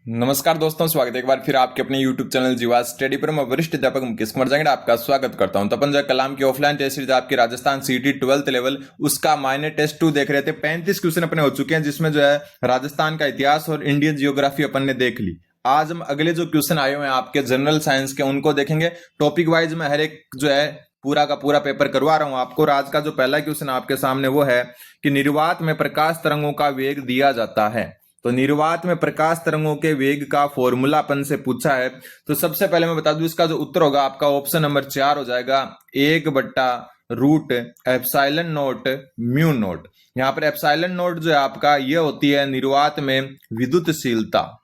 नमस्कार दोस्तों, स्वागत है एक बार फिर आपके अपने YouTube चैनल जीवा स्टडी पर। मैं वरिष्ठ अध्यापक मुकेश कुमार जांगड़ा आपका स्वागत करता हूं। तो अपन जो कलाम की ऑफलाइन टेस्ट सीरीज आपकी राजस्थान सीटी 12th लेवल उसका माइनर टेस्ट 2 देख रहे थे। 35 क्वेश्चन अपने हो चुके हैं, जिसमें जो है राजस्थान का इतिहास और इंडियन जियोग्राफी अपन ने देख ली। आज हम अगले जो क्वेश्चन आए हुए हैं आपके जनरल साइंस के, उनको देखेंगे। टॉपिक वाइज में हर एक जो है पूरा का पूरा पेपर करवा रहा हूं आपको। और आज का जो पहला क्वेश्चन आपके सामने वो है कि निर्वात में प्रकाश तरंगों का वेग दिया जाता है। तो निर्वात में प्रकाश तरंगों के वेग का फॉर्मूला अपन से पूछा है। तो सबसे पहले मैं बता दूं, इसका जो उत्तर होगा आपका ऑप्शन नंबर 4 हो जाएगा, 1/√ε0 म्यू नोट। यहाँ पर एप्सिलॉन नोट जो है आपका ये होती है निर्वात में विद्युतशीलता,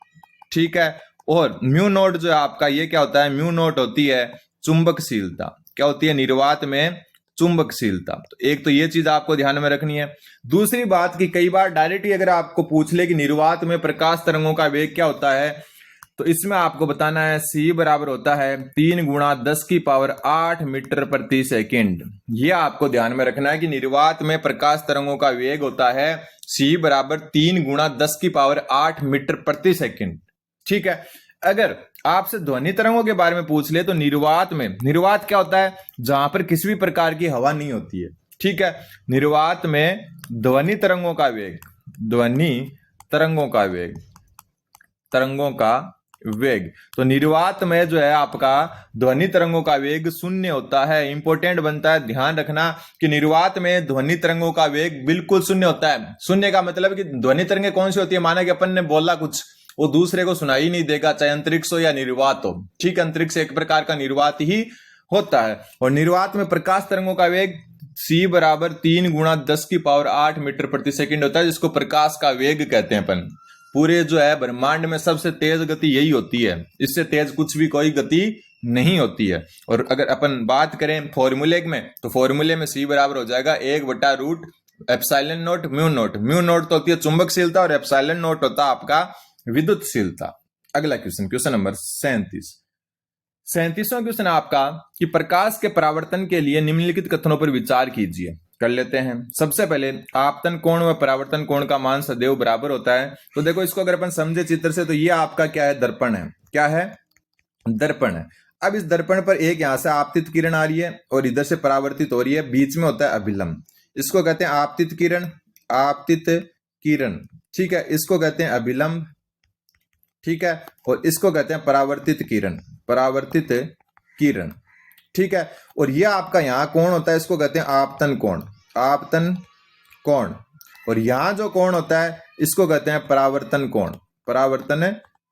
ठीक है। और म्यू नोट जो है आपका ये क्या होता है, म्यू नोट होती है चुंबकशीलता। क्या होती है निर्वात में चुंबकशीलता। तो एक तो ये चीज आपको ध्यान में रखनी है। दूसरी बात कि कई बार डायरेक्ट ही अगर आपको पूछ ले कि निर्वात में प्रकाश तरंगों का वेग क्या होता है, तो इसमें आपको बताना है C बराबर होता है 3 × 10⁸ मीटर प्रति सेकेंड। ये आपको ध्यान में रखना है कि निर्वात में प्रकाश तरंगों का वेग होता है C बराबर 3 × 10⁸ मीटर प्रति सेकेंड, ठीक है। अगर आपसे ध्वनि तरंगों के बारे में पूछ ले तो निर्वात क्या होता है, जहां पर किसी भी प्रकार की हवा नहीं होती है, ठीक है। निर्वात में ध्वनि तरंगों का वेग, तो निर्वात में जो है आपका ध्वनि तरंगों का वेग 0 होता है। इंपॉर्टेंट बनता है, ध्यान रखना कि निर्वात में ध्वनि तरंगों का वेग बिल्कुल 0 होता है। 0 का मतलब कि ध्वनि तरंगें कौन सी होती है, माना कि अपन ने बोला कुछ, वो दूसरे को सुनाई नहीं देगा, चाहे अंतरिक्ष हो या निर्वात हो, ठीक। अंतरिक्ष एक प्रकार का निर्वात ही होता है। और निर्वात में प्रकाश तरंगों का वेग C बराबर 3 × 10⁸ मीटर प्रति सेकंड होता है, जिसको प्रकाश का वेग कहते हैं अपन। पूरे जो है ब्रह्मांड में सबसे तेज गति यही होती है, इससे तेज कुछ भी कोई गति नहीं होती है। और अगर अपन बात करें फॉर्मूले में, तो फॉर्मूले में C बराबर हो जाएगा 1/√ε0 म्यू नोट। म्यू नोट तो होती है चुंबकशीलता और एप्सिलॉन नोट होता है आपका विद्युतशीलता। अगला क्वेश्चन नंबर 37वां क्वेश्चन है आपका कि प्रकाश के परावर्तन के लिए निम्नलिखित कथनों पर विचार कीजिए। कर लेते हैं। सबसे पहले आपतन कोण व परावर्तन कोण का मान सदैव बराबर होता है। तो देखो इसको अगर अपन समझे चित्र से, तो ये आपका क्या है, दर्पण है। क्या है, दर्पण है। अब इस दर्पण पर एक यहां से आपतित किरण आ रही है और इधर से परावर्तित हो रही है, बीच में होता है अभिलंब। इसको कहते हैं आपतित किरण, ठीक है। इसको कहते हैं अभिलंब, ठीक है। और इसको कहते हैं परावर्तित किरण, ठीक है। और यह आपका यहां कोण होता है, इसको कहते हैं आपतन कोण। और यहां जो कोण होता है इसको कहते हैं परावर्तन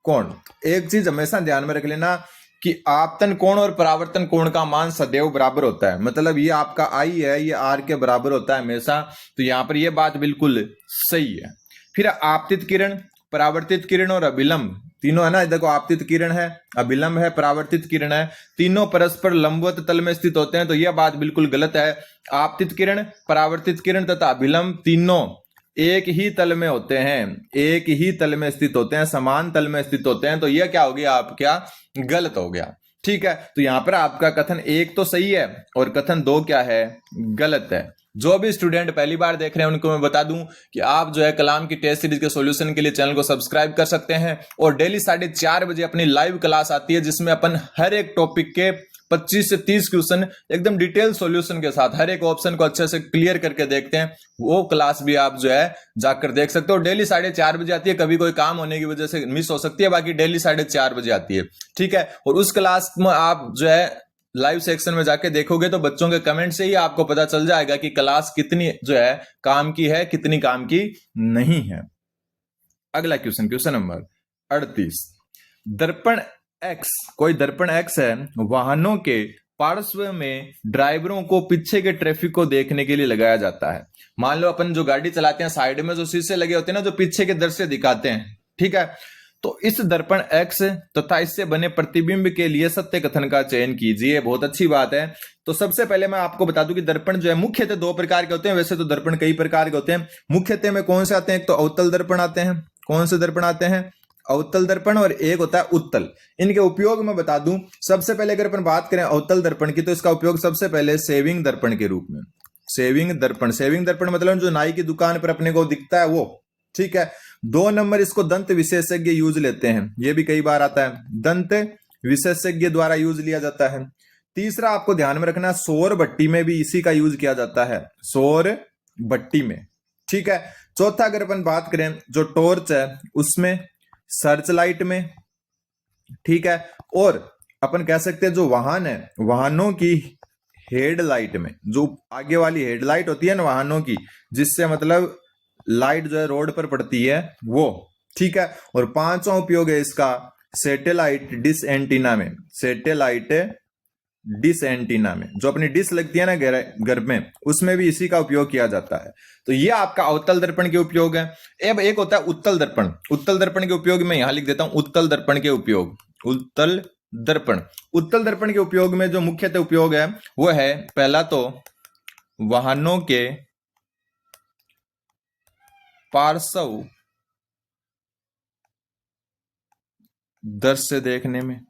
कोण। एक चीज हमेशा ध्यान में रख लेना कि आपतन कोण और परावर्तन कोण का मान सदैव बराबर होता है। मतलब ये आपका I है, ये R के बराबर होता है हमेशा। तो यहां पर यह बात बिल्कुल सही है। फिर आपतित किरण, परावर्तित किरण और अभिलंब तीनों है ना। देखो आपतित किरण है, अभिलंब है, परावर्तित किरण है, तीनों परस्पर लंबवत तल में स्थित होते हैं। तो यह बात बिल्कुल गलत है। आपतित किरण, परावर्तित किरण तथा अभिलंब तीनों एक ही तल में होते हैं, एक ही तल में स्थित होते हैं, समान तल में स्थित होते हैं। तो यह क्या हो गया, आप क्या गलत हो गया, ठीक है। तो यहां पर आपका कथन 1 तो सही है और कथन 2 क्या है, गलत है। जो भी स्टूडेंट पहली बार देख रहे हैं उनको मैं बता दूं कि आप जो है कलाम की टेस्ट सीरीज के सॉल्यूशन के लिए चैनल को सब्सक्राइब कर सकते हैं। और डेली 4:30 बजे अपनी लाइव क्लास आती है, जिसमें अपन हर एक टॉपिक के 25 से 30 क्वेश्चन एकदम डिटेल सॉल्यूशन के साथ हर एक ऑप्शन को अच्छे से क्लियर करके देखते हैं। वो क्लास भी आप जो है जाकर देख सकते हो। डेली 4:30 बजे आती है, कभी कोई काम होने की वजह से मिस हो सकती है, बाकी डेली 4:30 बजे आती है, ठीक है। और उस क्लास में आप जो है लाइव सेक्शन में जाके देखोगे तो बच्चों के कमेंट से ही आपको पता चल जाएगा कि क्लास कितनी जो है काम की है, कितनी काम की नहीं है। अगला क्वेश्चन नंबर 38। दर्पण X, कोई दर्पण X है, वाहनों के पार्श्व में ड्राइवरों को पीछे के ट्रैफिक को देखने के लिए लगाया जाता है। मान लो अपन जो गाड़ी चलाते हैं, साइड में जो शीशे लगे होते हैं ना, जो पीछे के दृश्य दिखाते हैं, ठीक है। तो इस दर्पण X तथा इससे बने प्रतिबिंब के लिए सत्य कथन का चयन कीजिए। बहुत अच्छी बात है। तो सबसे पहले मैं आपको बता दूं कि दर्पण जो है मुख्यतः 2 प्रकार के होते हैं। वैसे तो दर्पण कई प्रकार के होते हैं। मुख्यतः में कौन से आते हैं, एक तो अवतल दर्पण आते हैं। कौन से दर्पण आते हैं, अवतल दर्पण, और एक होता है उत्तल। इनके उपयोग मैं बता दूं। सबसे पहले अगर अपन बात करें अवतल दर्पण की, तो इसका उपयोग सबसे पहले सेविंग दर्पण के रूप में। सेविंग दर्पण मतलब जो नाई की दुकान पर अपने को दिखता है वो, ठीक है। 2 नंबर इसको दंत विशेषज्ञ यूज लेते हैं, ये भी कई बार आता है, दंत विशेषज्ञ द्वारा यूज लिया जाता है। तीसरा आपको ध्यान में रखना, सौर भट्टी में भी इसी का यूज किया जाता है, सौर भट्टी में। ठीक है। चौथा अगर अपन बात करें जो टॉर्च है उसमें, सर्च लाइट में। ठीक है। और अपन कह सकते हैं जो वाहन है, वाहनों की हेडलाइट में, जो आगे वाली हेडलाइट होती है ना वाहनों की, जिससे मतलब लाइट जो है रोड पर पड़ती है वो। ठीक है। और पांचवा उपयोग है इसका सैटेलाइट डिश एंटीना में, सैटेलाइट डिश एंटीना में, जो अपनी डिश लगती है ना घर में, उसमें भी इसी का उपयोग किया जाता है। तो ये आपका अवतल दर्पण के उपयोग है। अब एक होता है उत्तल दर्पण। उत्तल दर्पण के उपयोग में यहां लिख देता हूं, उत्तल दर्पण के उपयोग, उत्तल दर्पण। उत्तल दर्पण के उपयोग में जो मुख्यतः उपयोग है वो है, पहला तो वाहनों के पार्श्व दृश्य देखने में।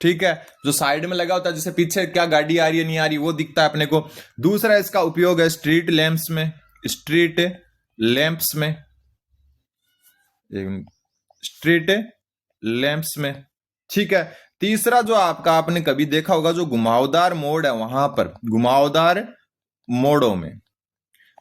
ठीक है। जो साइड में लगा होता है, जैसे पीछे क्या गाड़ी आ रही है नहीं आ रही वो दिखता है अपने को। दूसरा इसका उपयोग है स्ट्रीट लैंप्स में, स्ट्रीट लैंप्स में, स्ट्रीट लैंप्स में। ठीक है। तीसरा जो आपका आपने कभी देखा होगा जो घुमावदार मोड़ है, वहां पर घुमावदार मोड़ों में,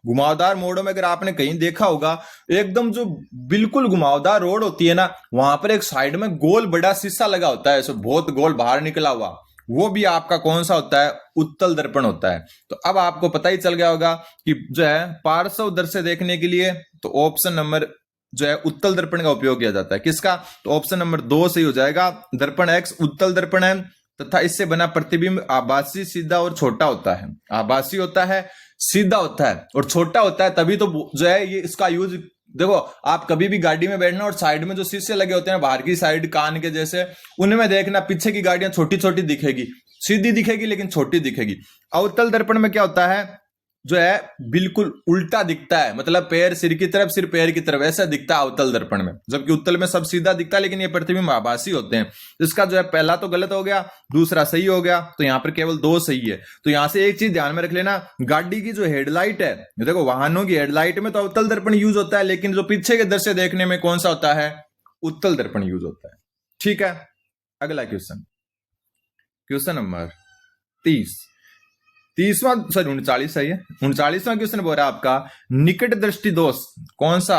घुमावदार मोड़ों में अगर आपने कहीं देखा होगा, एकदम जो बिल्कुल घुमावदार रोड होती है ना, वहां पर एक साइड में गोल बड़ा शीशा लगा होता है, ऐसे बहुत गोल बाहर निकला हुआ, वो भी आपका कौन सा होता है, उत्तल दर्पण होता है। तो अब आपको पता ही चल गया होगा कि जो है पार्श्व दृश्य देखने के लिए तो ऑप्शन नंबर जो है उत्तल दर्पण का उपयोग किया जाता है। किसका? तो ऑप्शन नंबर 2 सही हो जाएगा। दर्पण एक्स उत्तल दर्पण है तथा इससे बना प्रतिबिंब आभासी, सीधा और छोटा होता है। आभासी होता है, सीधा होता है और छोटा होता है, तभी तो जो है ये इसका यूज। देखो आप कभी भी गाड़ी में बैठना और साइड में जो शीशे लगे होते हैं बाहर की साइड कान के जैसे, उनमें देखना पीछे की गाड़ियां छोटी छोटी दिखेगी, सीधी दिखेगी लेकिन छोटी दिखेगी। अवतल दर्पण में क्या होता है, जो है बिल्कुल उल्टा दिखता है, मतलब पैर सिर की तरफ, सिर पैर की तरफ, ऐसा दिखता है अवतल दर्पण में। जबकि उत्तल में सब सीधा दिखता है, लेकिन ये प्रतिबिंब आभासी होते हैं। इसका जो है पहला तो गलत हो गया, दूसरा सही हो गया, तो यहां पर केवल 2 सही है। तो यहां से एक चीज ध्यान में रख लेना, गाड़ी की जो हेडलाइट है, देखो वाहनों की हेडलाइट में तो अवतल दर्पण यूज होता है, लेकिन जो पीछे के दृश्य देखने में कौन सा होता है, उत्तल दर्पण यूज होता है। ठीक है। अगला क्वेश्चन, क्वेश्चन नंबर 39 सही है। 39वां क्वेश्चन बोल रहा है आपका निकट दृष्टि दोष। कौन सा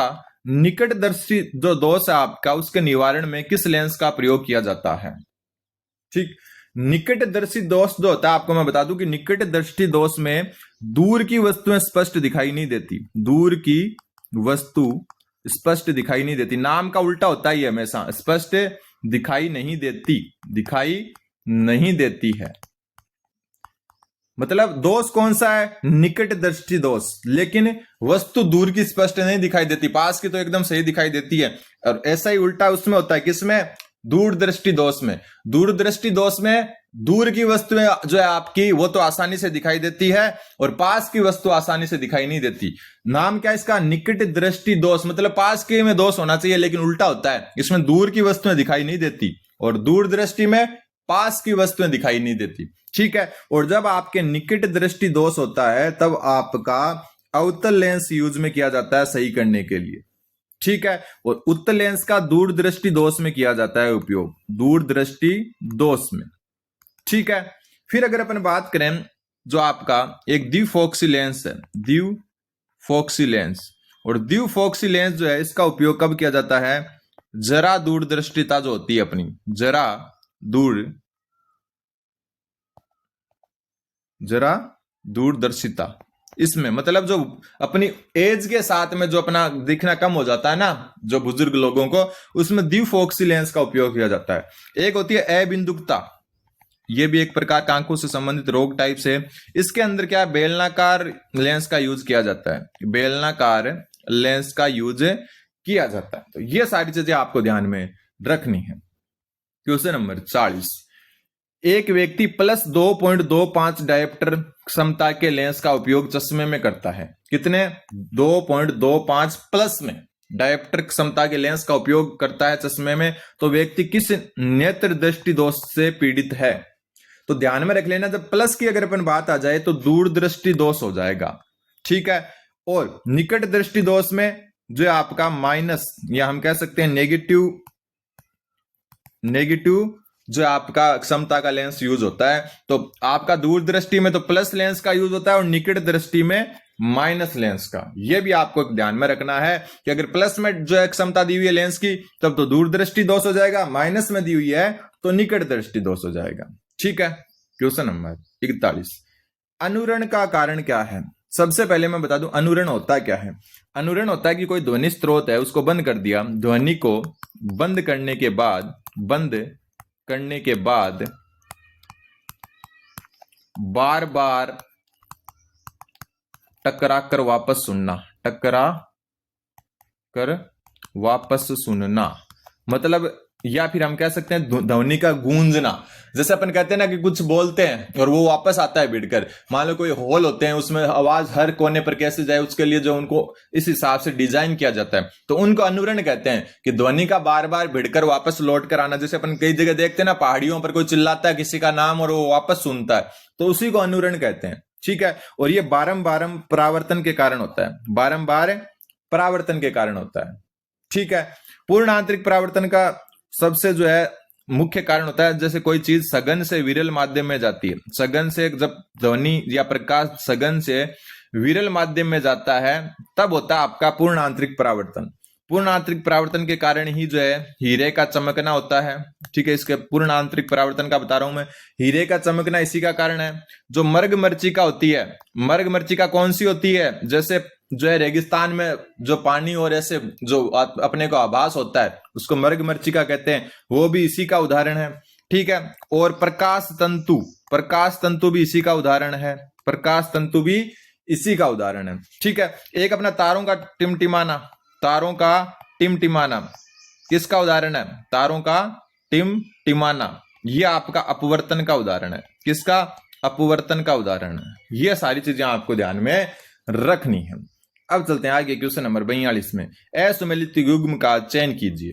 निकट दृष्टि जो दोष है आपका, उसके निवारण में किस लेंस का प्रयोग किया जाता है? ठीक। निकट दृष्टि दोष जो होता है, आपको मैं बता दूं कि निकट दृष्टि दोष में दूर की वस्तुएं स्पष्ट दिखाई नहीं देती, दूर की वस्तु स्पष्ट दिखाई नहीं देती। नाम का उल्टा होता है हमेशा, स्पष्ट दिखाई नहीं देती, दिखाई नहीं देती है। मतलब दोष कौन सा है, निकट दृष्टि दोष, लेकिन वस्तु दूर की स्पष्ट नहीं दिखाई देती, पास की तो एकदम सही दिखाई देती है। और ऐसा ही उल्टा उसमें होता है, किसमें, दूर दृष्टि दोष में। दूर दृष्टि दोष में दूर की वस्तुएं जो है आपकी वो तो आसानी से दिखाई देती है और पास की वस्तु आसानी से दिखाई नहीं देती। नाम क्या इसका, निकट दृष्टि दोष, मतलब पास के में दोष होना चाहिए लेकिन उल्टा होता है, इसमें दूर की वस्तुएं दिखाई नहीं देती और दूर दृष्टि में पास की वस्तुएं दिखाई नहीं देती। ठीक है। और जब आपके निकट दृष्टि दोष होता है तब आपका अवतल लेंस यूज में किया जाता है सही करने के लिए। ठीक है। और उत्तल लेंस का दूर दृष्टि दोष में किया जाता है उपयोग, दूर दृष्टि दोष में। ठीक है। फिर अगर अपन बात करें जो आपका एक द्विफोक्सी लेंस है, द्विफोक्सी लेंस, और द्विफोक्सी लेंस जो है इसका उपयोग कब किया जाता है, जरा दूरदृष्टिता जो होती है अपनी, जरा दूरदर्शिता, इसमें मतलब जो अपनी एज के साथ में जो अपना दिखना कम हो जाता है ना, जो बुजुर्ग लोगों को, उसमें द्विफोक्सी लेंस का उपयोग किया जाता है। एक होती है अबिंदुकता, ये भी एक प्रकार का आंखों से संबंधित रोग टाइप से। इसके अंदर क्या है, बेलनाकार लेंस का यूज किया जाता है, बेलनाकार लेंस का यूज किया जाता है। तो ये सारी चीजें आपको ध्यान में रखनी है। क्वेश्चन नंबर 40, एक व्यक्ति प्लस 2.25 डायोप्टर क्षमता के लेंस का उपयोग चश्मे में करता है। कितने, 2.25 प्लस में डायोप्टर क्षमता के लेंस का उपयोग करता है चश्मे में। तो व्यक्ति किस नेत्र दृष्टि दोष से पीड़ित है? तो ध्यान में रख लेना, जब प्लस की अगर अपन बात आ जाए तो दूरदृष्टि दोष हो जाएगा। ठीक है। और निकट दृष्टि दोष में जो आपका माइनस या हम कह सकते हैं नेगेटिव जो आपका क्षमता का लेंस यूज होता है, तो आपका दूर दृष्टि में तो प्लस लेंस का यूज होता है और निकट दृष्टि में माइनस लेंस का। यह भी आपको ध्यान में रखना है कि अगर प्लस में जो है क्षमता दी हुई है लेंस की, तब तो दूर दृष्टि दोष हो जाएगा, माइनस में दी हुई है तो निकट दृष्टि दोष हो जाएगा। ठीक है। क्वेश्चन नंबर 41, अनुरण का कारण क्या है? सबसे पहले मैं बता दूं अनुरण होता क्या है। अनुरण होता है कि कोई ध्वनि स्रोत है उसको बंद कर दिया, ध्वनि को बंद करने के बाद बार बार टकरा कर वापस सुनना, मतलब या फिर हम कह सकते हैं ध्वनि का गूंजना। जैसे अपन कहते हैं ना कि कुछ बोलते हैं और वो वापस आता है भिड़कर, मान लो कोई हॉल होते हैं उसमें आवाज हर कोने पर कैसे जाए उसके लिए जो उनको इस हिसाब से डिजाइन किया जाता है, तो उनको अनुरण कहते हैं कि ध्वनि का बार बार भिड़कर वापस लौट कर आना। जैसे अपन कई जगह देखते हैं ना पहाड़ियों पर कोई चिल्लाता है किसी का नाम और वो वापस सुनता है, तो उसी को अनुरण कहते हैं। ठीक है। और ये बारंबार परावर्तन के कारण होता है, बारंबार परावर्तन के कारण होता है। ठीक है। पूर्ण आंतरिक परावर्तन का सबसे जो है मुख्य कारण होता है, जैसे कोई चीज सघन से विरल माध्यम में जाती है, सघन से जब ध्वनि या प्रकाश सघन से विरल माध्यम में जाता है तब होता है आपका पूर्ण आंतरिक परावर्तन। पूर्ण आंतरिक परावर्तन के कारण ही जो है हीरे का चमकना होता है। ठीक है। इसके पूर्ण आंतरिक परावर्तन का बता रहा हूं मैं, हीरे का चमकना इसी का कारण है। जो मर्ग मरीचिका होती है, मर्ग मरीचिका कौन सी होती है? जैसे जो है रेगिस्तान में जो पानी और ऐसे जो अपने को आभास होता है उसको मर्ग मरीचिका कहते हैं, वो भी इसी का उदाहरण है। ठीक है। और प्रकाश तंतु भी इसी का उदाहरण है, प्रकाश तंतु भी इसी का उदाहरण है। ठीक है। एक अपना तारों का टिमटिमाना किसका उदाहरण है? तारों का टिमटिमाना, यह आपका अपवर्तन का उदाहरण है। किसका? अपवर्तन का उदाहरण है। यह सारी चीजें आपको ध्यान में रखनी है। अब चलते हैं आगे क्वेश्चन नंबर 42 में, असुमेलित युग्म का चयन कीजिए।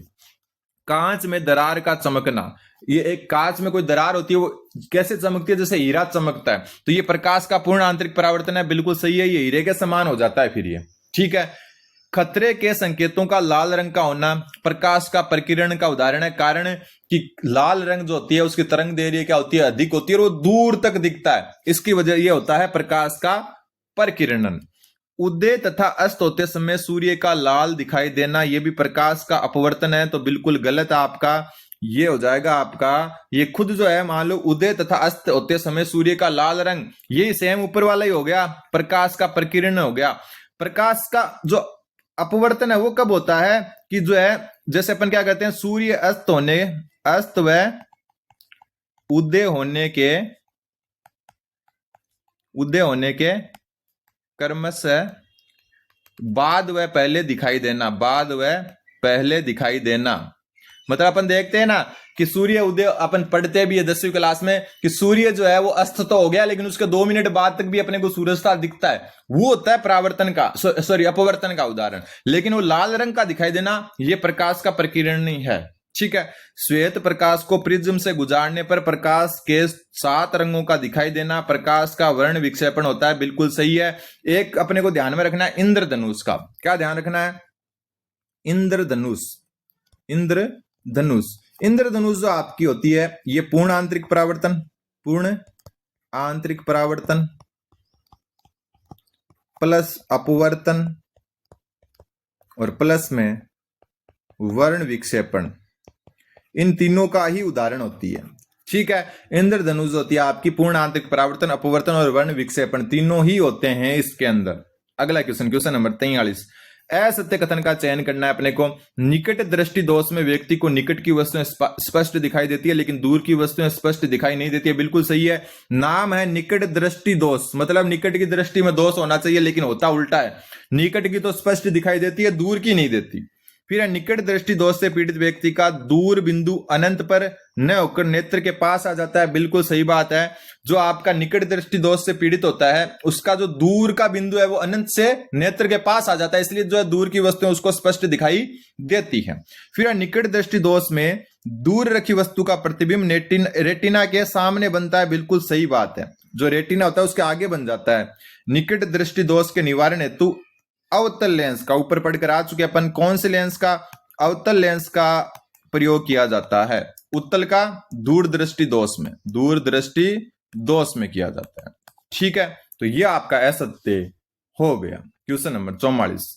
कांच में दरार का चमकना, ये एक कांच में कोई दरार होती है वो कैसे चमकती है? जैसे हीरा चमकता है, तो ये प्रकाश का पूर्ण आंतरिक परावर्तन है। बिल्कुल सही है, ये हीरे के समान हो जाता है फिर ये। ठीक है। खतरे के संकेतों का लाल रंग का होना प्रकाश का प्रकीर्णन का उदाहरण है। कारण कि लाल रंग जो होती है उसकी तरंग दैर्घ्य क्या होती है? अधिक होती है और वो दूर तक दिखता है, इसकी वजह यह होता है प्रकाश का प्रकीर्णन। उदय तथा अस्त होते समय सूर्य का लाल दिखाई देना, यह भी प्रकाश का अपवर्तन है, तो बिल्कुल गलत आपका ये हो जाएगा आपका। ये खुद जो है मान लो उदय तथा अस्त होते समय सूर्य का लाल रंग, ये सेम ऊपर वाला ही हो गया, प्रकाश का प्रकीर्णन हो गया। प्रकाश का जो अपवर्तन है वो कब होता है कि जो है जैसे अपन क्या कहते हैं, सूर्य अस्त व उदय होने के क्रमशः बाद व पहले दिखाई देना, मतलब अपन देखते हैं ना कि सूर्य उदय, अपन पढ़ते भी है 10वीं क्लास में कि सूर्य जो है वो अस्त तो हो गया लेकिन उसके 2 मिनट बाद तक भी अपने को सूरज सा दिखता है, वो होता है परावर्तन का अपवर्तन का उदाहरण। लेकिन वो लाल रंग का दिखाई देना ये प्रकाश का प्रकीर्णन नहीं है। ठीक है। श्वेत प्रकाश को प्रिज्म से गुजारने पर प्रकाश के 7 रंगों का दिखाई देना प्रकाश का वर्ण विक्षेपण होता है। बिल्कुल सही है। एक अपने को ध्यान में रखना है इंद्रधनुष का, क्या ध्यान रखना है? इंद्रधनुष जो आपकी होती है ये पूर्ण आंतरिक परावर्तन प्लस अपवर्तन और प्लस में वर्ण विक्षेपण, इन तीनों का ही उदाहरण होती है। ठीक है। इंद्रधनुष होती है आपकी पूर्ण आंतरिक परावर्तन, अपवर्तन और वर्ण विक्षेपण, तीनों ही होते हैं इसके अंदर। अगला क्वेश्चन नंबर 43, असत्य कथन का चयन करना है अपने को। निकट दृष्टि दोष में व्यक्ति को निकट की वस्तुएं स्पष्ट दिखाई देती है लेकिन दूर की वस्तुएं स्पष्ट दिखाई नहीं देती है। बिल्कुल सही है। नाम है निकट दृष्टि दोष, मतलब निकट की दृष्टि में दोष होना चाहिए लेकिन होता उल्टा है। निकट की तो स्पष्ट दिखाई देती है, दूर की नहीं देती। फिर निकट दृष्टि दोष से पीड़ित व्यक्ति का दूर बिंदु अनंत पर न होकर नेत्र के पास आ जाता है। बिल्कुल सही बात है। जो आपका निकट दृष्टि दोष से पीड़ित होता है उसका जो दूर का बिंदु है वो अनंत से नेत्र के पास आ जाता है, इसलिए जो है दूर की वस्तुएं उसको स्पष्ट दिखाई देती है। फिर निकट दृष्टि दोष में दूर रखी वस्तु का प्रतिबिंब रेटिना के सामने बनता है। बिल्कुल सही बात है। जो रेटिना होता है उसके आगे बन जाता है। निकट दृष्टि दोष के निवारण हेतु अवतल लेंस का, ऊपर पढ़कर आ चुके अपन, कौन से लेंस का? अवतल लेंस का प्रयोग किया जाता है। उत्तल का दूरदृष्टि दोष में, दूरदृष्टि दोष में किया जाता है। ठीक है, तो ये आपका असत्य हो गया। क्वेश्चन नंबर 44,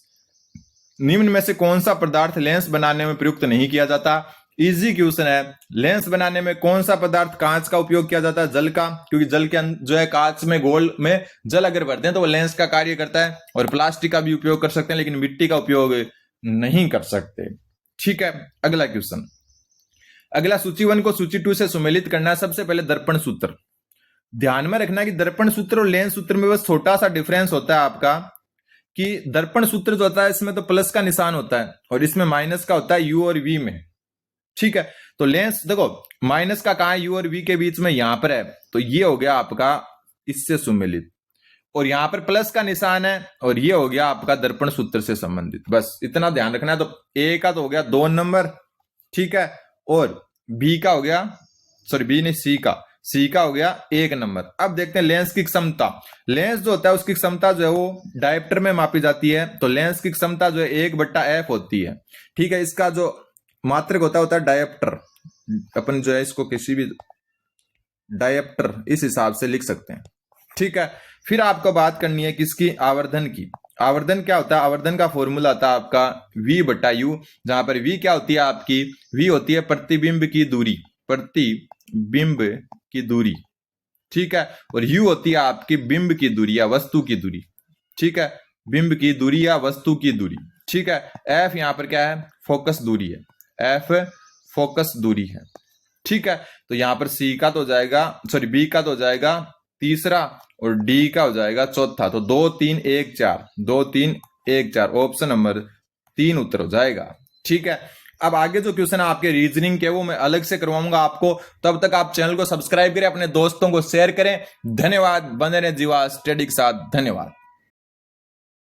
निम्न में से कौन सा पदार्थ लेंस बनाने में प्रयुक्त नहीं किया जाता? इजी क्वेश्चन है। लेंस बनाने में कौन सा पदार्थ? कांच का उपयोग किया जाता है, जल का, क्योंकि जल के जो है कांच में गोल में जल अगर भरते हैं तो वो लेंस का कार्य करता है। और प्लास्टिक का भी उपयोग कर सकते हैं, लेकिन मिट्टी का उपयोग नहीं कर सकते। ठीक है, अगला क्वेश्चन। अगला सूची 1 को सूची 2 से सुमेलित करना है। सबसे पहले दर्पण सूत्र। ध्यान में रखना कि दर्पण सूत्र और लेंस सूत्र में बस छोटा सा डिफरेंस होता है आपका, कि दर्पण सूत्र जो होता है इसमें तो प्लस का निशान होता है और इसमें माइनस का होता है यू और वी में। ठीक है, तो लेंस देखो माइनस का कहां है? यू और वी के बीच में, यहां पर है, तो ये हो गया आपका इससे सुमेलित। और यहां पर प्लस का निशान है और ये हो गया आपका दर्पण सूत्र से संबंधित। बस इतना ध्यान रखना है। तो ए का तो हो गया 2 नंबर, ठीक है, और बी का हो गया, सॉरी बी नहीं, सी का हो गया 1 नंबर। अब देखते हैं लेंस की क्षमता। लेंस जो होता है उसकी क्षमता जो है वो डायप्टर में मापी जाती है। तो लेंस की क्षमता जो है 1/f होती है। ठीक है, इसका जो मात्रक होता है डायप्टर। अपन जो है इसको किसी भी डायप्टर इस हिसाब से लिख सकते हैं। ठीक है, फिर आपको बात करनी है किसकी? आवर्धन की। आवर्धन क्या होता है? आवर्धन का फॉर्मूला आता है आपका v/u, जहां पर v क्या होती है आपकी? v होती है प्रतिबिंब की दूरी, प्रतिबिंब की दूरी। ठीक है, और u होती है आपकी बिंब की दूरी या वस्तु की दूरी। ठीक है, बिंब की दूरी या वस्तु की दूरी। ठीक है, f यहां पर क्या है? फोकस दूरी है, f फोकस दूरी है। ठीक है, तो यहां पर c का तो हो जाएगा, सॉरी b का तो हो जाएगा तीसरा और d का हो जाएगा चौथा। तो 2 3 1 4, 2 3 1 4, ऑप्शन नंबर 3 उत्तर हो जाएगा। ठीक है, अब आगे जो क्वेश्चन है आपके रीजनिंग के वो मैं अलग से करवाऊंगा आपको। तब तक आप चैनल को सब्सक्राइब करें, अपने दोस्तों को शेयर करें। धन्यवाद। बने रहे जीवा स्टडी के साथ। धन्यवाद।